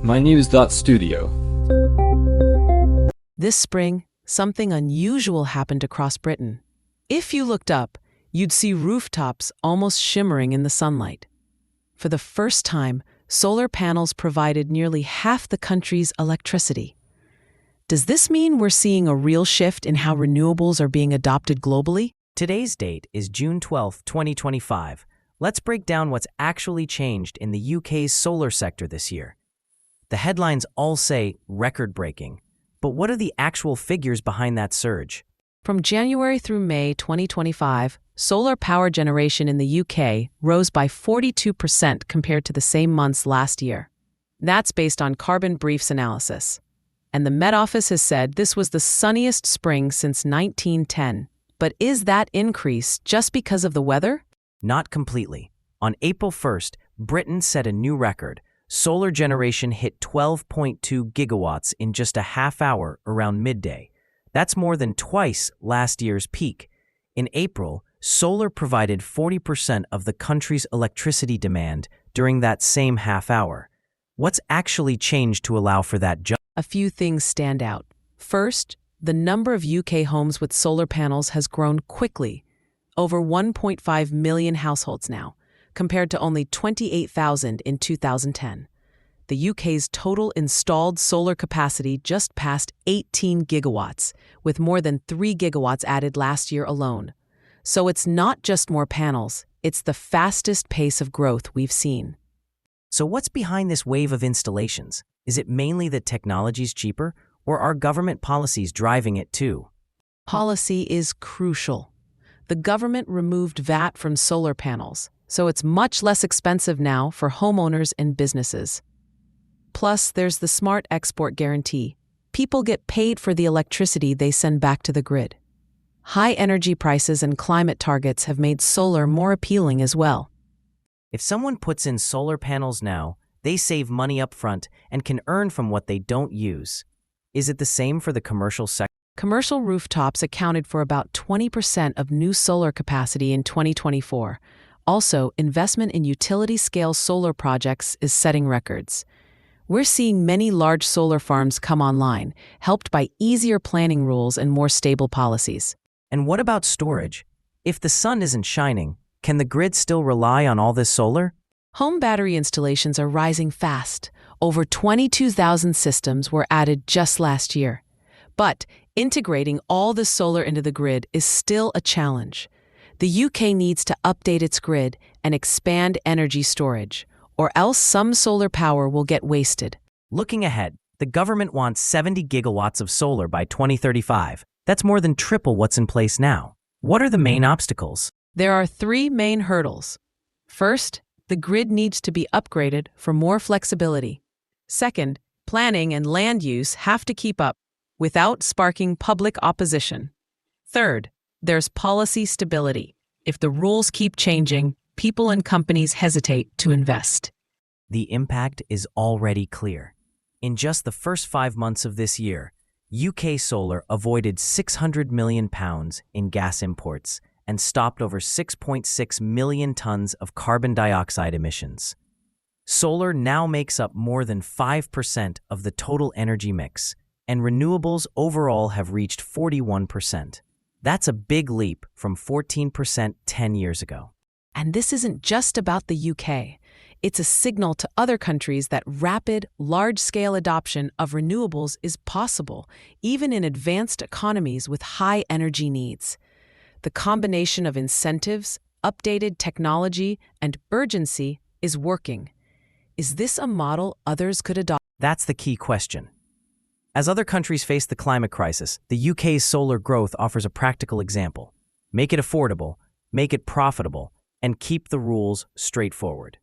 mynews.studio. This spring, something unusual happened across Britain. If you looked up, you'd see rooftops almost shimmering in the sunlight. For the first time, solar panels provided nearly half the country's electricity. Does this mean we're seeing a real shift in how renewables are being adopted globally? Today's date is June 12, 2025. Let's break down what's actually changed in the UK's solar sector this year. The headlines all say record-breaking, but what are the actual figures behind that surge? From January through May 2025, solar power generation in the UK rose by 42% compared to the same months last year. That's based on Carbon Brief's analysis. And the Met Office has said this was the sunniest spring since 1910. But is that increase just because of the weather? Not completely. On April 1st, Britain set a new record. Solar generation hit 12.2 gigawatts in just a half hour around midday. That's more than twice last year's peak. In April, solar provided 40% of the country's electricity demand during that same half hour. What's actually changed to allow for that jump? A few things stand out. First, the number of UK homes with solar panels has grown quickly. Over 1.5 million households now, compared to only 28,000 in 2010. The UK's total installed solar capacity just passed 18 gigawatts, with more than 3 gigawatts added last year alone. So it's not just more panels, it's the fastest pace of growth we've seen. So what's behind this wave of installations? Is it mainly that technology's cheaper, or are government policies driving it too? Policy is crucial. The government removed VAT from solar panels, so it's much less expensive now for homeowners and businesses. Plus, there's the smart export guarantee. People get paid for the electricity they send back to the grid. High energy prices and climate targets have made solar more appealing as well. If someone puts in solar panels now, they save money up front and can earn from what they don't use. Is it the same for the commercial sector? Commercial rooftops accounted for about 20% of new solar capacity in 2024. Also, investment in utility-scale solar projects is setting records. We're seeing many large solar farms come online, helped by easier planning rules and more stable policies. And what about storage? If the sun isn't shining, can the grid still rely on all this solar? Home battery installations are rising fast. Over 22,000 systems were added just last year. But integrating all the solar into the grid is still a challenge. The UK needs to update its grid and expand energy storage, or else some solar power will get wasted. Looking ahead, the government wants 70 gigawatts of solar by 2035. That's more than triple what's in place now. What are the main obstacles? There are three main hurdles. First, the grid needs to be upgraded for more flexibility. Second, planning and land use have to keep up without sparking public opposition. Third, there's policy stability. If the rules keep changing, people and companies hesitate to invest. The impact is already clear. In just the first 5 months of this year, UK Solar avoided £600 million in gas imports and stopped over 6.6 million tons of carbon dioxide emissions. Solar now makes up more than 5% of the total energy mix, and renewables overall have reached 41%. That's a big leap from 14% 10 years ago. And this isn't just about the UK. It's a signal to other countries that rapid, large-scale adoption of renewables is possible, even in advanced economies with high energy needs. The combination of incentives, updated technology, and urgency is working. Is this a model others could adopt? That's the key question. As other countries face the climate crisis, the UK's solar growth offers a practical example. Make it affordable, make it profitable, and keep the rules straightforward.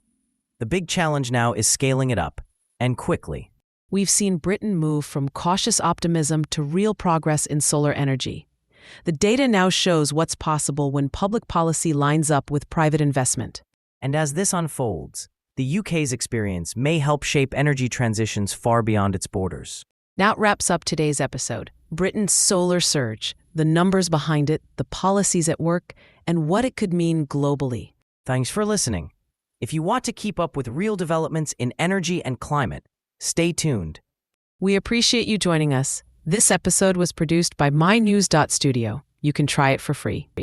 The big challenge now is scaling it up, and quickly. We've seen Britain move from cautious optimism to real progress in solar energy. The data now shows what's possible when public policy lines up with private investment. And as this unfolds, the UK's experience may help shape energy transitions far beyond its borders. That wraps up today's episode. Britain's solar surge, the numbers behind it, the policies at work, and what it could mean globally. Thanks for listening. If you want to keep up with real developments in energy and climate, Stay tuned. We appreciate you joining us. This episode was produced by mynews.studio. You can try it for free.